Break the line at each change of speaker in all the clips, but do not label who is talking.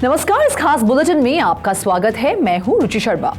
नमस्कार, इस खास बुलेटिन में आपका स्वागत है। मैं हूं रुचि शर्मा।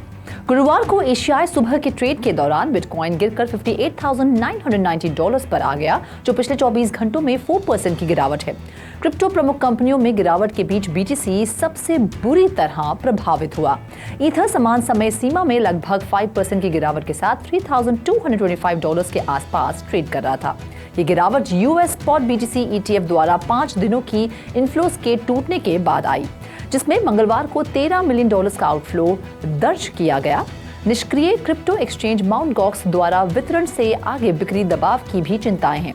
गुरुवार को एशियाई सुबह के ट्रेड के दौरान बिटकॉइन गिरकर $58,990 पर आ गया, जो पिछले 24 घंटों में 4% की गिरावट है। क्रिप्टो प्रमुख कंपनियों में गिरावट के बीच BTC सबसे बुरी तरह प्रभावित हुआ। ईथर समान समय सीमा में लगभग 5% की गिरावट के साथ $3,225 के आसपास ट्रेड कर रहा था। ये गिरावट US स्पॉट BTC ETF द्वारा 5 दिनों की इनफ्लोज के टूटने के बाद आई, जिसमें मंगलवार को $13 मिलियन का आउटफ्लो दर्ज किया गया। निष्क्रिय क्रिप्टो एक्सचेंज माउंट गॉक्स द्वारा वितरण से आगे बिक्री दबाव की भी चिंताएं हैं।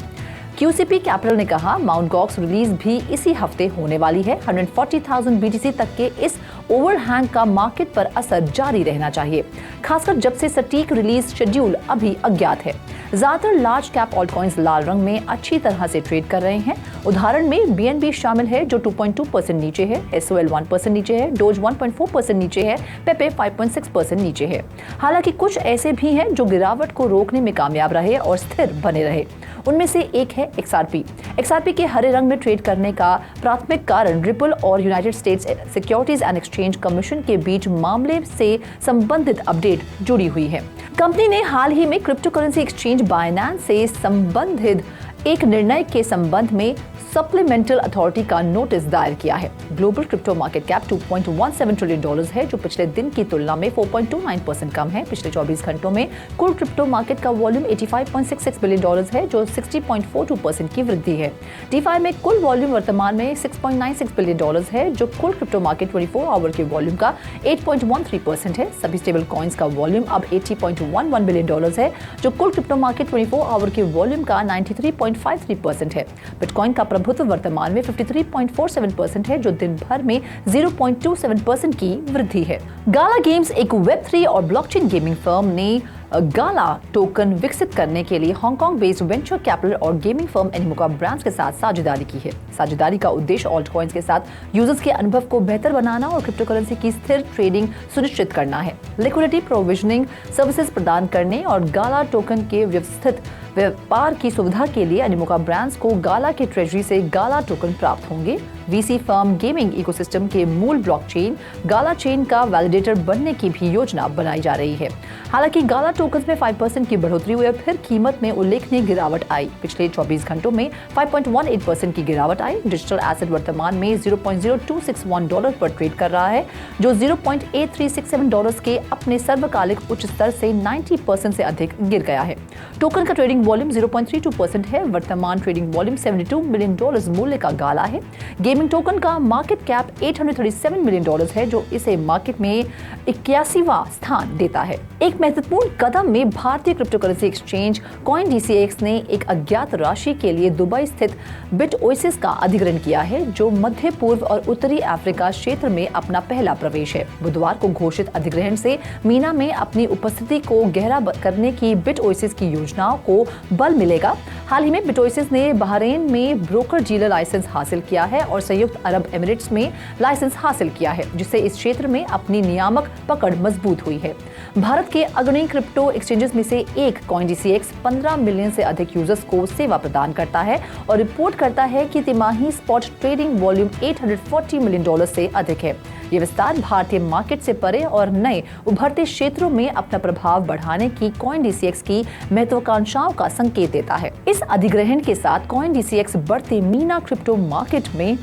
QCP कैपिटल ने कहा, माउंट गॉक्स रिलीज भी इसी हफ्ते होने वाली है। 140,000 BTC तक के इस ओवरहैंग का मार्केट पर असर जारी रहना चाहिए, खासकर जब से सटीक रिलीज शेड्यूल अभी अज्ञात है। ज्यादातर लार्ज कैप ऑल्टकॉइंस लाल रंग में अच्छी तरह से ट्रेड कर रहे हैं। उदाहरण में BNB शामिल है, जो 2.2% नीचे है, SOL 1% नीचे है, डोज 1.4% नीचे है, पेपे 5.6% नीचे है। हालांकि कुछ ऐसे भी हैं जो गिरावट को रोकने में कामयाब रहे और स्थिर बने रहे। उनमें से एक है XRP के हरे रंग में ट्रेड करने का प्राथमिक कारण रिपल और United states securities and exchange commission के बीच मामले से संबंधित अपडेट जुड़ी हुई है। कंपनी ने हाल ही में क्रिप्टो करेंसी एक्सचेंज बाइनेंस से संबंधित एक निर्णय के संबंध में सप्लीमेंटल अथॉरिटी का नोटिस दायर किया है। Global crypto market cap $2.17 trillion है, जो पिछले दिन की तुलना में 4.29% कम है। पिछले 24 घंटों में कुल क्रिप्टो मार्केट का वॉल्यूम $85.66 बिलियन है, जो 60.42% की वृद्धि है। DeFi में कुल वॉल्यूम वर्तमान में $6.96 बिलियन है, जो कुल क्रिप्टो मार्केट 24 आवर के वॉल्यूम का 8.13% है। सभी स्टेबल कॉइन्स का वॉल्यूम अब $80.11 बिलियन है, जो कुल क्रिप्टो मार्केट 24 आवर के वॉल्यूम का 93.53% है। बिटकॉइन का प्रभुत्व वर्तमान में 53.47% है, जो दिन भर में 0.27% की वृद्धि है। गाला गेम्स एक वेब3 और ब्लॉकचेन गेमिंग फर्म ने गाला टोकन विकसित करने के लिए हांगकांग बेस्ड वेंचर कैपिटल और गेमिंग फर्म एनिमोका ब्रांड्स के साथ साझेदारी की है। साझेदारी का उद्देश्य ऑल्ट कॉइन्स के साथ यूजर्स के अनुभव को बेहतर बनाना और क्रिप्टो करेंसी की स्थिर ट्रेडिंग सुनिश्चित करना है। लिक्विडिटी प्रोविजनिंग सर्विसेज प्रदान करने और गाला टोकन के व्यवस्थित व्यापार की सुविधा के लिए एनिमोका ब्रांड्स को गाला के ट्रेजरी से गाला टोकन प्राप्त होंगे। VC फर्म गेमिंग इकोसिस्टम के मूल ब्लॉकचेन गाला चेन का वैलिडेटर बनने की भी योजना बनाई जा रही है। हालांकि गाला टोकन्स में 5% की बढ़ोतरी हुई, फिर कीमत में उल्लेखनीय गिरावट आई। पिछले 24 घंटों में 5.18% की गिरावट आई। डिजिटल एसेट वर्तमान में $0.0261 पर ट्रेड कर रहा है, जो $0.8367 के अपने सर्वकालिक उच्च स्तर से 90% से अधिक गिर गया है। टोकन का ट्रेडिंग वॉल्यूम 0.32% है। वर्तमान ट्रेडिंग वॉल्यूम $72 मिलियन मूल्य का गाला है। गेमिंग टोकन का मार्केट कैप $837 मिलियन है, जो इसे मार्केट में 81वां स्थान देता है। एक महत्वपूर्ण कदम में भारतीय क्रिप्टो करेंसी एक्सचेंज CoinDCX ने एक अज्ञात राशि के लिए दुबई स्थित बिटओएसिस का अधिग्रहण किया है, जो मध्य पूर्व और उत्तरी अफ्रीका क्षेत्र में अपना पहला प्रवेश है। बुधवार को घोषित अधिग्रहण से मीना में अपनी उपस्थिति को गहरा करने की बिटओएसिस की योजनाओं को बल मिलेगा। हाल ही में बिटओएसिस ने बहरीन में ब्रोकर डीलर लाइसेंस हासिल किया है और संयुक्त अरब एमिरेट्स में लाइसेंस हासिल किया है, जिससे इस क्षेत्र में अपनी नियामक पकड़ मजबूत हुई है। भारत के अग्रणी क्रिप्टो एक्सचेंजेस में से एक CoinDCX 15 मिलियन से अधिक यूजर्स को सेवा प्रदान करता है और रिपोर्ट करता है कि तिमाही स्पॉट ट्रेडिंग वॉल्यूम $840 मिलियन से अधिक है। ये विस्तार भारतीय मार्केट से परे और नए उभरते क्षेत्रों में अपना प्रभाव बढ़ाने की CoinDCX की महत्वाकांक्षाओं का संकेत देता है। इस अधिग्रहण के साथ CoinDCX बढ़ते मीना क्रिप्टो मार्केट में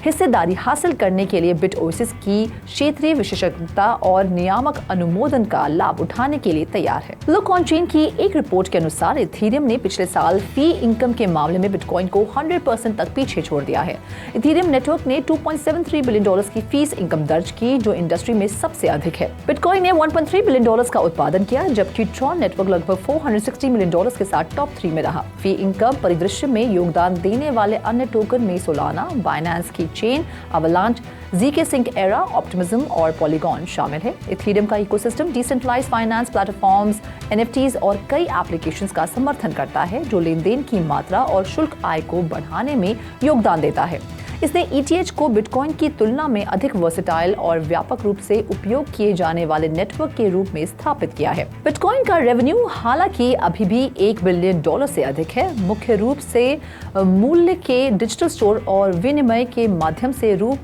हिस्सेदारी हासिल करने के लिए बिटओएसिस की क्षेत्रीय विशेषज्ञता और नियामक अनुमोदन का लाभ उठाने के लिए तैयार है। लुक ऑन चेन की एक रिपोर्ट के अनुसार इथेरियम ने पिछले साल फी इनकम के मामले में बिटकॉइन को 100% तक पीछे छोड़ दिया है। इथेरियम नेटवर्क ने $2.73 बिलियन की फीस इनकम दर्ज की, जो इंडस्ट्री में सबसे अधिक है। बिटकॉइन ने $1.3 बिलियन का उत्पादन किया, जबकि ट्रॉन नेटवर्क लगभग $460 मिलियन के साथ टॉप 3 में रहा। फी इनकम परिदृश्य में योगदान देने वाले अन्य टोकन में सोलाना, बाइनेंस की chain, Avalanche, ZK Sync Era, Optimism और पॉलीगॉन शामिल है। इथेरियम का ecosystem decentralised finance platforms, NFTs और कई एप्लीकेशंस का समर्थन करता है, जो लेनदेन की मात्रा और शुल्क आय को बढ़ाने में योगदान देता है। इसने ETH को बिटकॉइन की तुलना में अधिक वर्सेटाइल और व्यापक रूप से उपयोग किए जाने वाले नेटवर्क के रूप में स्थापित किया है। बिटकॉइन का रेवेन्यू हालांकि अभी भी $1 बिलियन से अधिक है, मुख्य रूप से मूल्य के डिजिटल स्टोर और विनिमय के माध्यम से रूप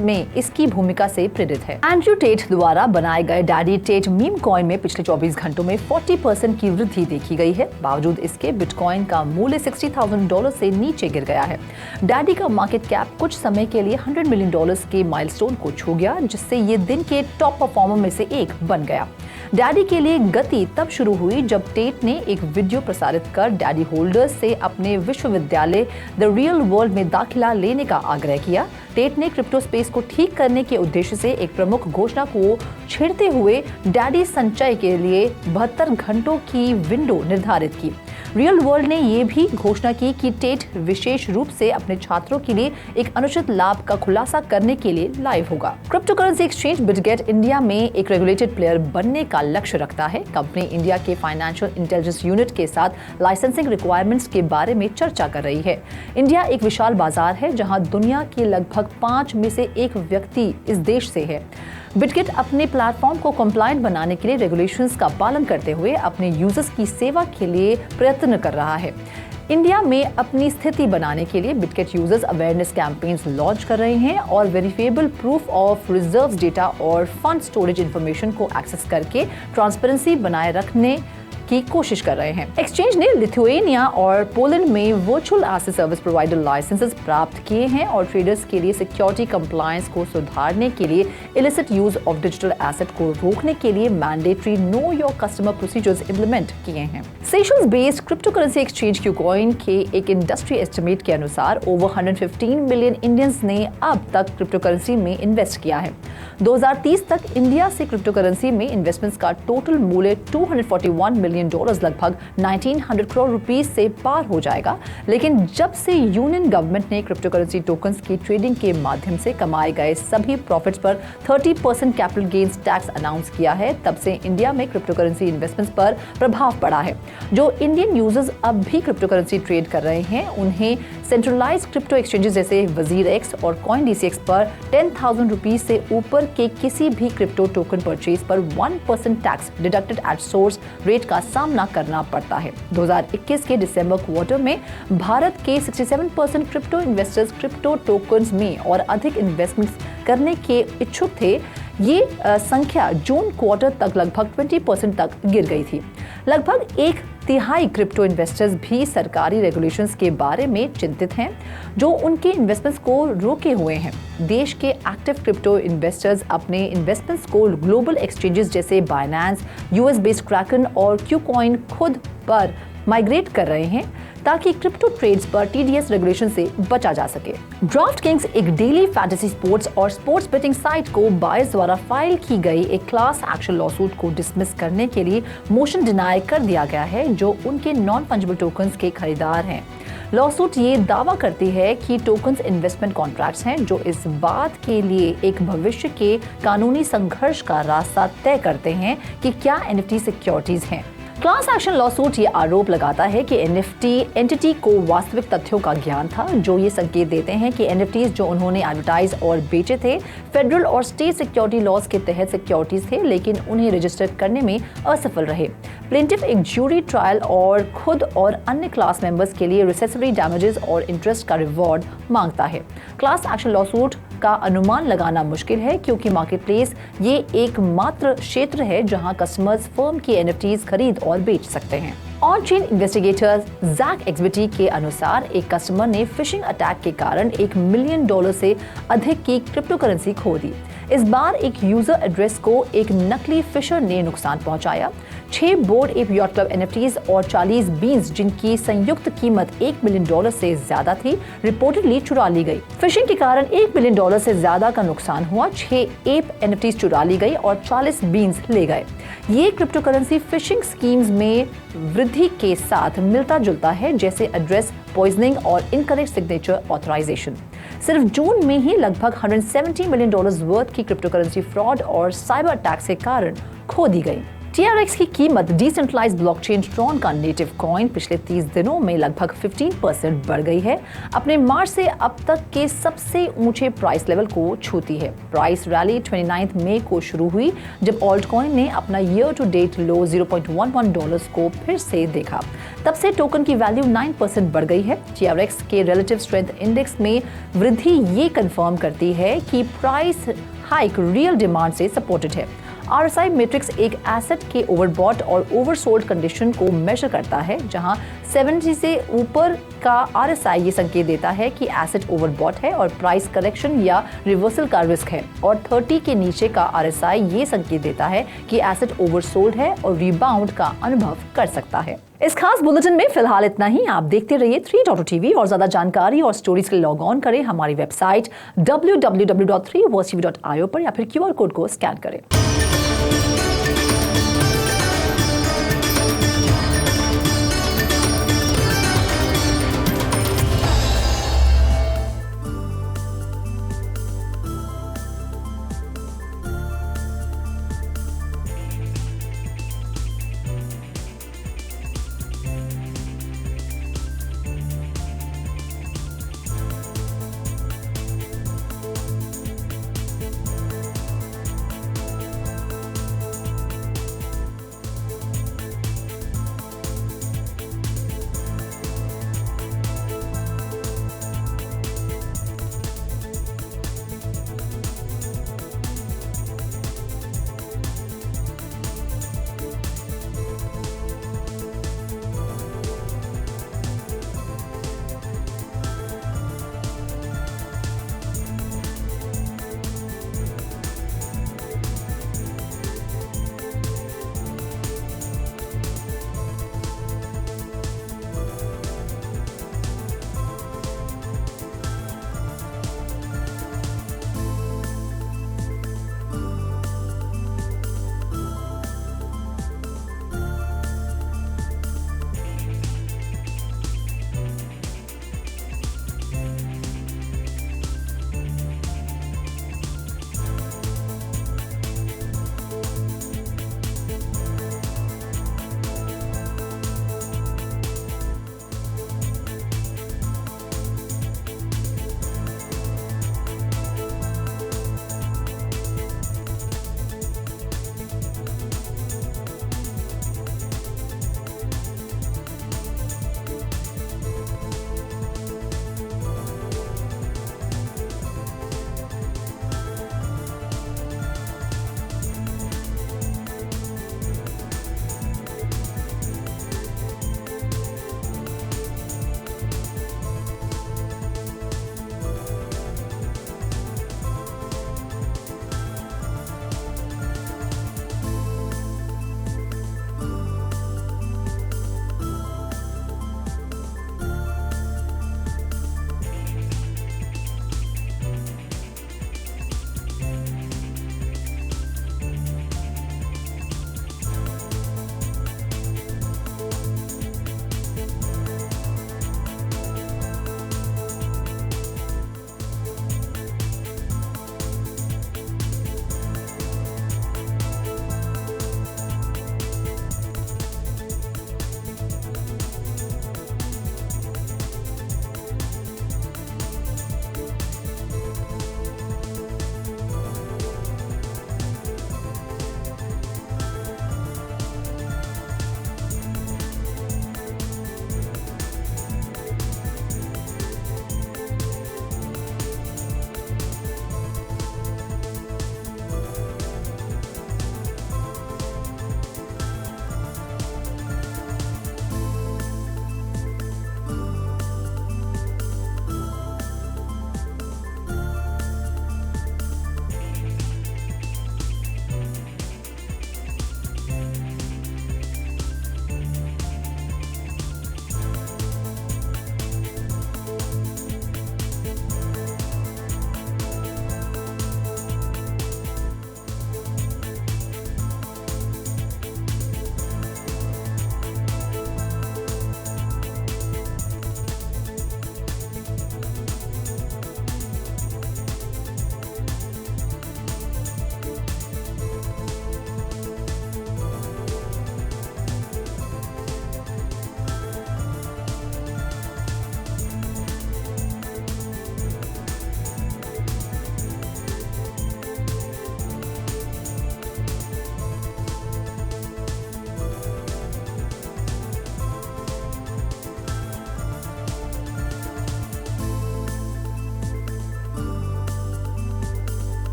में इसकी भूमिका से प्रेरित है। एंड्रयू टेट द्वारा बनाए गए डैडी टेट मीम कॉइन में पिछले 24 घंटों में 40% की वृद्धि देखी गई है। बावजूद इसके बिटकॉइन का मूल्य $60,000 से नीचे गिर गया है। डैडी का मार्केट कैप कुछ समय के लिए $100 मिलियन के माइलस्टोन को छू गया, जिससे ये दिन के टॉप परफॉर्मर में से एक बन गया। डैडी के लिए गति तब शुरू हुई जब टेट ने एक वीडियो प्रसारित कर डैडी होल्डर्स से अपने विश्वविद्यालय द रियल वर्ल्ड में दाखिला लेने का आग्रह किया। टेट ने क्रिप्टो स्पेस को ठीक करने के उद्देश्य से एक प्रमुख घोषणा को छेड़ते हुए डैडी संचय के लिए 72 घंटों की विंडो निर्धारित की। रियल वर्ल्ड ने यह भी घोषणा की कि टेट विशेष रूप से अपने छात्रों के लिए एक अनुचित लाभ का खुलासा करने के लिए लाइव होगा। Crypto currency exchange Bitget India में एक रेगुलेटेड प्लेयर बनने का लक्ष्य रखता है। कंपनी इंडिया के फाइनेंशियल इंटेलिजेंस यूनिट के साथ लाइसेंसिंग रिक्वायरमेंट्स के बारे में चर्चा कर रही है। इंडिया एक विशाल बाजार है जहां दुनिया के लगभग 5 में से 1 व्यक्ति इस देश से है। बिटगेट अपने प्लेटफॉर्म को कंप्लायंट बनाने के लिए रेगुलेशंस का पालन करते हुए अपने यूजर्स की सेवा के लिए प्रयत्न कर रहा है। इंडिया में अपनी स्थिति बनाने के लिए Bitget users awareness campaigns launch कर रहे हैं और verifiable proof of reserves data और फंड स्टोरेज इंफॉर्मेशन को एक्सेस करके ट्रांसपेरेंसी बनाए रखने की कोशिश कर रहे हैं। एक्सचेंज ने लिथुआनिया और पोलैंड में virtual asset service provider licences प्राप्त किए हैं और ट्रेडर्स के लिए सिक्योरिटी कंप्लायंस को सुधारने के लिए illicit use of digital asset को रोकने के लिए mandatory know your customer procedures implement किए हैं। Seychelles based crypto currency exchange KuCoin के एक इंडस्ट्री एस्टिमेट के अनुसार ओवर 115 मिलियन इंडियंस ने अब तक क्रिप्टो करेंसी में इन्वेस्ट किया है। 2030 तक इंडिया से क्रिप्टो करेंसी में इन्वेस्टमेंट्स का टोटल मूल्य $241 मिलियन लगभग 1900 करोड़ रुपीस से पार हो जाएगा। लेकिन जब से यूनियन गवर्नमेंट ने क्रिप्टो करेंसी टोकन्स की ट्रेडिंग के माध्यम से कमाए गए सभी प्रॉफिट्स पर 30% कैपिटल गेन्स टैक्स अनाउंस किया है, तब से इंडिया में क्रिप्टो करेंसी इन्वेस्टमेंट्स पर प्रभाव पड़ा है। जो इंडियन यूजर्स अब भी क्रिप्टो करेंसी ट्रेड कर रहे हैं, उन्हें सेंट्रलाइज्ड क्रिप्टो एक्सचेंजेस जैसे वजीर एक्स और CoinDCX पर 10,000 रुपीस से ऊपर के किसी भी क्रिप्टो टोकन परचेज पर 1% tax deducted at source rate का सामना करना पड़ता है। 2021 के दिसंबर क्वार्टर में भारत के 67% क्रिप्टो इन्वेस्टर्स क्रिप्टो टोकन्स में और अधिक इन्वेस्टमेंट्स करने के इच्छुक थे। ये संख्या जून क्वार्टर तक लगभग 20% तक गिर गई थी। लगभग 1/3 क्रिप्टो इन्वेस्टर्स भी सरकारी रेगुलेशंस के बारे में चिंतित हैं, जो उनके इन्वेस्टमेंट्स को रोके हुए हैं। देश के एक्टिव क्रिप्टो इन्वेस्टर्स अपने इन्वेस्टमेंट्स को ग्लोबल एक्सचेंजेस जैसे बाइनेंस, यूएस बेस्ड क्रैकन और क्यूकॉइन खुद पर माइग्रेट कर रहे हैं ताकि क्रिप्टो ट्रेड्स पर टीडीएस रेगुलेशन से बचा जा सके। ड्राफ्टकिंग्स एक डेली फैंटेसी स्पोर्ट्स और स्पोर्ट्स बेटिंग साइट को बायर्स द्वारा फाइल की गई एक क्लास एक्शन लॉसूट को डिसमिस करने के लिए मोशन डिनाई कर दिया गया है, जो उनके नॉन फंजिबल टोकन्स के खरीदार हैं। लॉसूट ये दावा करती है कि टोकन्स इन्वेस्टमेंट कॉन्ट्रैक्ट्स हैं जो इस बात के लिए एक भविष्य के कानूनी संघर्ष का रास्ता तय करते हैं कि क्या एनएफटी सिक्योरिटीज हैं। क्लास एक्शन लॉसूट ये आरोप लगाता है कि एनएफटी एंटिटी को वास्तविक तथ्यों का ज्ञान था, जो ये संकेत देते हैं कि एनएफटीज जो उन्होंने एडवर्टाइज और बेचे थे फेडरल और स्टेट सिक्योरिटी लॉज के तहत सिक्योरिटीज थे, लेकिन उन्हें रजिस्टर करने में असफल रहे। प्लेंटिफ एक ज्यूरी ट्रायल और खुद और अन्य क्लास मेंबर्स के लिए रिसेसरी डैमेजेस और इंटरेस्ट का रिवॉर्ड मांगता है। क्लास एक्शन लॉसूट का अनुमान लगाना मुश्किल है क्योंकि मार्केटप्लेस ये एकमात्र क्षेत्र है जहां कस्टमर्स फर्म की एनएफटीज खरीद और बेच सकते हैं। ऑन चेन इन्वेस्टिगेटर जैक एक्सबिटी के अनुसार एक कस्टमर ने फिशिंग अटैक के कारण $1 मिलियन से अधिक की क्रिप्टो करेंसी खो दी। इस बार एक यूजर एड्रेस को एक नकली फिशर ने नुकसान पहुंचाया। 6 board app yacht club NFTs और 40 बीन्स जिनकी संयुक्त कीमत $1 मिलियन से ज्यादा थी, रिपोर्टेडली चुरा ली गई। फिशिंग के कारण $1 मिलियन से ज्यादा का नुकसान हुआ। 6 एप एनएफटीज चुरा ली गई और 40 बीन्स ले गए। ये क्रिप्टो करेंसी फिशिंग स्कीम्स में वृद्धि के साथ मिलता जुलता है, जैसे एड्रेस पॉइजनिंग और इनकरेक्ट सिग्नेचर ऑथराइजेशन। सिर्फ जून में ही लगभग $170 मिलियन वर्थ की क्रिप्टो करेंसी फ्रॉड और साइबर अटैक के कारण खो दी गई। TRX की कीमत डिसेंट्रलाइज्ड ब्लॉकचेन ट्रॉन का नेटिव कॉइन पिछले 30 दिनों में लगभग 15% बढ़ गई है। अपने मार्च से अब तक के सबसे ऊंचे प्राइस लेवल को छूती है। प्राइस रैली 29 मई को शुरू हुई जब ऑल्ट कॉइन ने अपना ईयर टू डेट लो $0.11 को फिर से देखा। तब से टोकन की वैल्यू 9% बढ़ गई है। TRX के रिलेटिव स्ट्रेंथ इंडेक्स में वृद्धि ये कंफर्म करती है कि प्राइस हाइक रियल डिमांड से सपोर्टेड है। RSI मैट्रिक्स एक एसेट के ओवरबॉट और ओवरसोल्ड कंडीशन को मेजर करता है, जहां 70 से ऊपर का RSI ये संकेत देता है कि एसेट ओवरबॉट है और प्राइस करेक्शन या रिवर्सल का रिस्क है, और 30 के नीचे का RSI ये संकेत देता है कि एसेट ओवरसोल्ड है और रिबाउंड का अनुभव कर सकता है। इस खास बुलेटिन में फिलहाल इतना ही। आप देखते रहिए 3.TV और ज्यादा जानकारी और स्टोरीज के लिए लॉग ऑन करें हमारी वेबसाइट www.3watchtv.io पर या फिर QR कोड को स्कैन करें।